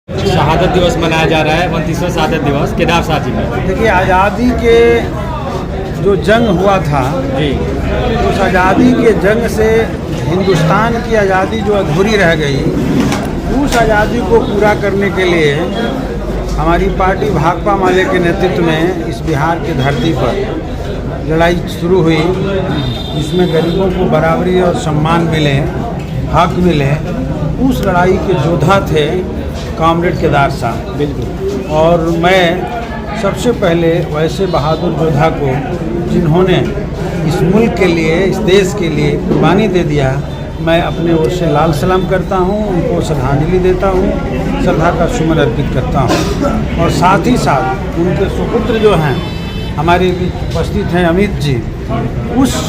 शहादत दिवस मनाया जा रहा है, 29वां शहादत दिवस केदार साहब जी में। देखिए, आज़ादी के जो जंग हुआ था जी, उस आज़ादी के जंग से हिंदुस्तान की आज़ादी जो अधूरी रह गई, उस आज़ादी को पूरा करने के लिए हमारी पार्टी भाकपा माले के नेतृत्व में इस बिहार की धरती पर लड़ाई शुरू हुई, जिसमें गरीबों को बराबरी और सम्मान मिले, हक मिले। उस लड़ाई के योद्धा थे कॉमरेड केदार साहब। बिल्कुल। और मैं सबसे पहले वैसे बहादुर योद्धा को, जिन्होंने इस मुल्क के लिए, इस देश के लिए कुर्बानी दे दिया, मैं अपने ओर से लाल सलाम करता हूं, उनको श्रद्धांजलि देता हूं, श्रद्धा का सुमन अर्पित करता हूं। और साथ ही साथ उनके सुपुत्र जो हैं, हमारे बीच उपस्थित हैं अमित जी, उस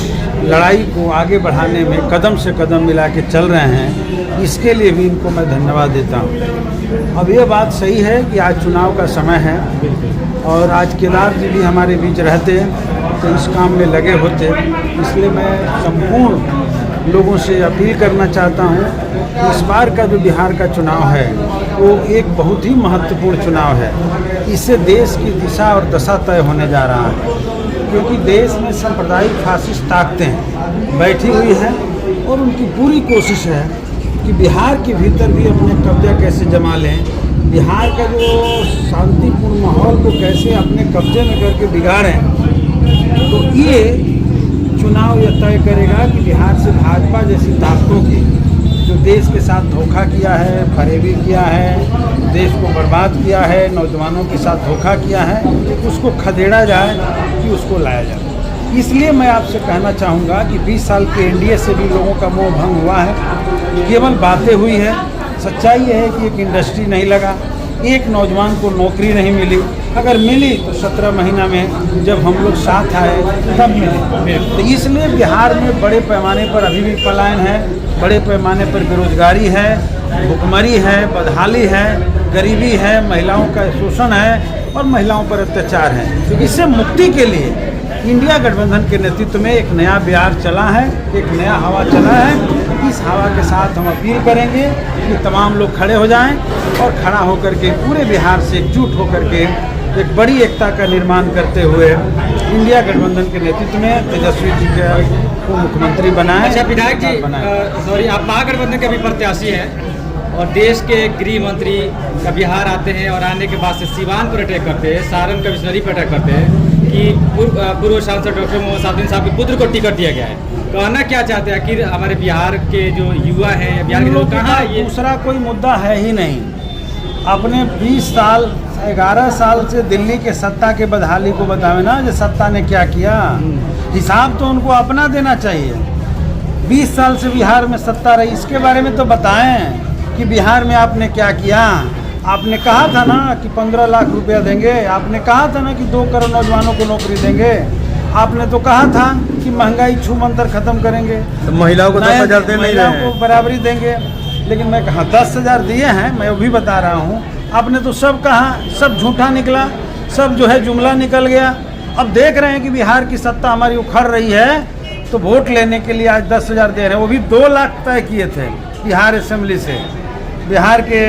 लड़ाई को आगे बढ़ाने में कदम से कदम मिला के चल रहे हैं, इसके लिए भी इनको मैं धन्यवाद देता हूं। अब ये बात सही है कि आज चुनाव का समय है और आज केदार जी भी हमारे बीच रहते तो इस काम में लगे होते, इसलिए मैं संपूर्ण लोगों से अपील करना चाहता हूं कि इस बार का जो बिहार का चुनाव है वो एक बहुत ही महत्वपूर्ण चुनाव है। इससे देश की दिशा और दशा तय होने जा रहा है, क्योंकि देश में सांप्रदायिक फासिस्ट ताकतें बैठी हुई हैं और उनकी पूरी कोशिश है कि बिहार के भीतर भी अपने कब्जा कैसे जमा लें, बिहार का जो शांतिपूर्ण माहौल को कैसे अपने कब्जे में करके बिगाड़ें। तो ये चुनाव यह तय करेगा कि बिहार से भाजपा जैसी ताकतों की, जो देश के साथ धोखा किया है, फरेबी किया है, देश को बर्बाद किया है, नौजवानों के साथ धोखा किया है, उसको खदेड़ा जाए, कि उसको लाया जाए। इसलिए मैं आपसे कहना चाहूँगा कि 20 साल के एनडीए से भी लोगों का मोह भंग हुआ है, केवल बातें हुई है। सच्चाई यह है कि एक इंडस्ट्री नहीं लगा, एक नौजवान को नौकरी नहीं मिली, अगर मिली तो 17 महीना में जब हम लोग साथ आए तब मिली। तो इसलिए बिहार में बड़े पैमाने पर अभी भी पलायन है, बड़े पैमाने पर बेरोजगारी है, भुखमरी है, बदहाली है, गरीबी है, महिलाओं का शोषण है और महिलाओं पर अत्याचार है। तो इससे मुक्ति के लिए इंडिया गठबंधन के नेतृत्व में एक नया बिहार चला है, एक नया हवा चला है। इस हवा के साथ हम अपील करेंगे कि तमाम लोग खड़े हो जाएं और खड़ा होकर के पूरे बिहार से एकजुट होकर के एक बड़ी एकता का निर्माण करते हुए इंडिया गठबंधन के नेतृत्व में तेजस्वी जी को मुख्यमंत्री बनाएं। अच्छा विधायक जी, सॉरी, आप महागठबंधन के भी प्रत्याशी हैं और देश के गृह मंत्री का बिहार आते हैं और आने के बाद से सिवान पर अटैक करते हैं, सारण का बिस्लरी पर अटैक करते हैं कि पूर्व सांसद डॉक्टर मोहम्मद सादुद्दीन साहब के पुत्र को टिकट दिया गया है। कहना क्या चाहते हैं आखिर हमारे बिहार के जो युवा हैं, बिहार के लोग कहाँ, ये दूसरा कोई मुद्दा है ही नहीं। अपने 20 साल 11 साल से दिल्ली के सत्ता के बदहाली को बतावे ना, जो सत्ता ने क्या किया, हिसाब तो उनको अपना देना चाहिए। 20 साल से बिहार में सत्ता रही, इसके बारे में तो बताएं कि बिहार में आपने क्या किया। आपने कहा था ना कि 15 लाख रुपया देंगे, आपने कहा था ना कि 2 करोड़ नौजवानों को नौकरी देंगे, आपने तो कहा था कि महंगाई छूमंतर खत्म करेंगे, तो महिलाओं को 10,000 दे नहीं रहे हैं, महिलाओं को बराबरी देंगे। लेकिन मैं कहा 10,000 दिए हैं, मैं वो भी बता रहा हूँ। आपने तो सब कहा, सब झूठा निकला, सब जो है जुमला निकल गया। अब देख रहे हैं कि बिहार की सत्ता हमारी उखड़ रही है, तो वोट लेने के लिए आज 10,000 दे रहे हैं। वो भी 2 लाख तय किए थे बिहार असेंबली से, बिहार के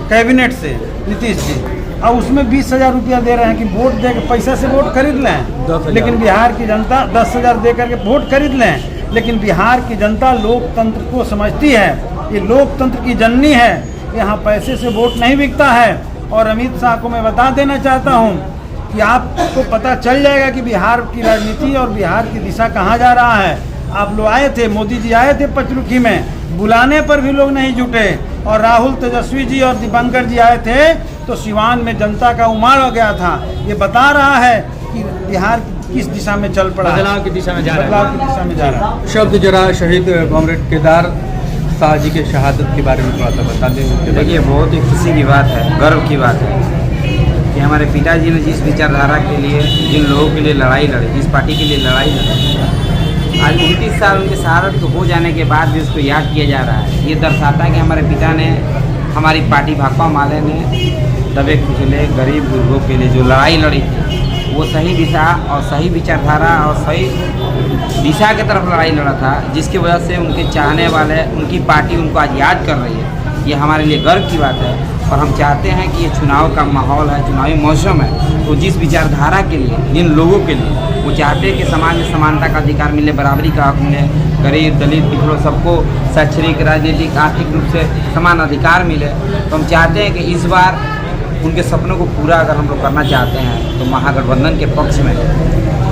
कैबिनेट से नीतीश जी, और उसमें 20,000 रुपया दे रहे हैं कि वोट दे के पैसा से वोट खरीद लें। लेकिन बिहार की जनता 10,000 दे करके वोट खरीद लें, लेकिन बिहार की जनता लोकतंत्र को समझती है, ये लोकतंत्र की जननी है, यहाँ पैसे से वोट नहीं बिकता है। और अमित शाह को मैं बता देना चाहता हूँ कि आपको पता चल जाएगा कि बिहार की राजनीति और बिहार की दिशा कहाँ जा रहा है। आप लोग आए थे, मोदी जी आए थे पचरुखी में, बुलाने पर भी लोग नहीं जुटे, और राहुल, तेजस्वी जी और दीपंकर जी आए थे तो सिवान में जनता का उमाड़ हो गया था। ये बता रहा है कि बिहार किस दिशा में चल पड़ा, बदलाव की दिशा में जा रहा है, बदलाव की दिशा में जा रहा है। शब्द जरा शहीद कॉमरेड केदार साहब जी के शहादत के बारे में थोड़ा सा बता दें। देखिए, बहुत ही खुशी की बात है, गर्व की बात है कि हमारे पिताजी ने जिस विचारधारा के लिए, जिन लोगों के लिए लड़ाई लड़ी, जिस पार्टी के लिए लड़ाई लड़ी, आज 29 साल उनके शहादत हो जाने के बाद भी उसको याद किया जा रहा है। ये दर्शाता है कि हमारे पिता ने, हमारी पार्टी भाकपा माले ने दबे कुचले गरीब गुरबों के लिए जो लड़ाई लड़ी थी, वो सही दिशा और सही विचारधारा और सही दिशा की तरफ लड़ाई लड़ा था, जिसकी वजह से उनके चाहने वाले, उनकी पार्टी उनको आज याद कर रही है। ये हमारे लिए गर्व की बात है। और हम चाहते हैं कि ये चुनाव का माहौल है, चुनावी मौसम है, तो जिस विचारधारा के लिए, जिन लोगों के लिए वो चाहते हैं कि समाज में समानता का अधिकार मिले, बराबरी का हक मिले, गरीब दलित पिछड़ों सबको शैक्षणिक, राजनीतिक, आर्थिक रूप से समान अधिकार मिले, तो हम चाहते हैं कि इस बार उनके सपनों को पूरा अगर हम लोग करना चाहते हैं तो महागठबंधन के पक्ष में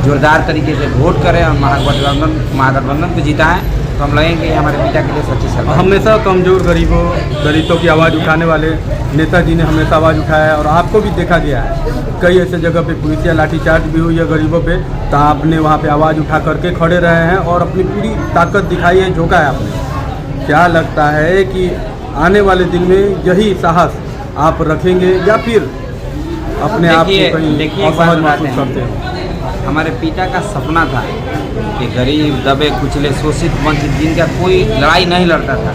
जोरदार तरीके से वोट करें और महागठबंधन को जिताएं, तो हम लगेंगे ये हमारे पिता के लिए सच्ची सरकार। हमेशा कमज़ोर गरीबों दलितों की आवाज़ उठाने वाले नेताजी ने हमेशा आवाज़ उठाया है, और आपको भी देखा गया है कई ऐसे जगह पे पुलिस या लाठीचार्ज भी हुई है गरीबों पे, तो आपने वहाँ पे आवाज़ उठा करके खड़े रहे हैं और अपनी पूरी ताकत दिखाई है, झोंका है आपने। क्या लगता है कि आने वाले दिन में यही साहस आप रखेंगे या फिर अपने आप को कहीं असहज महसूस करते हैं? हमारे पिता का सपना था कि गरीब, दबे कुचले, शोषित, वंचित जिनका कोई लड़ाई नहीं लड़ता था,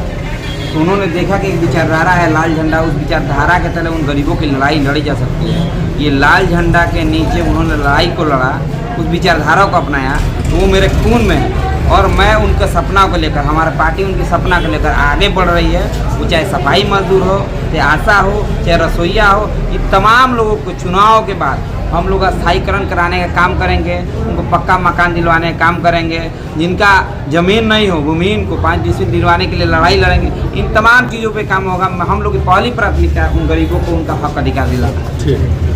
तो उन्होंने देखा कि एक विचारधारा है लाल झंडा, उस विचारधारा के तले उन गरीबों की लड़ाई लड़ी जा सकती है। ये लाल झंडा के नीचे उन्होंने लड़ाई को लड़ा, उस विचारधारा को अपनाया, तो वो मेरे खून में है और मैं उनके सपना को लेकर, हमारा पार्टी उनके सपना को लेकर आगे बढ़ रही है। वो चाहे सफाई मजदूर हो, चाहे आशा हो, चाहे रसोईया हो, ये तमाम लोगों को चुनाव के बाद हम लोग स्थायीकरण कराने का काम करेंगे, उनको पक्का मकान दिलवाने का काम करेंगे, जिनका ज़मीन नहीं हो भूमिहीन को 5 डिसमिल दिलवाने के लिए लड़ाई लड़ेंगे। इन तमाम चीज़ों पे काम होगा। हम लोग की पहली प्राथमिकता उन गरीबों को उनका हक अधिकार दिलाना। ठीक।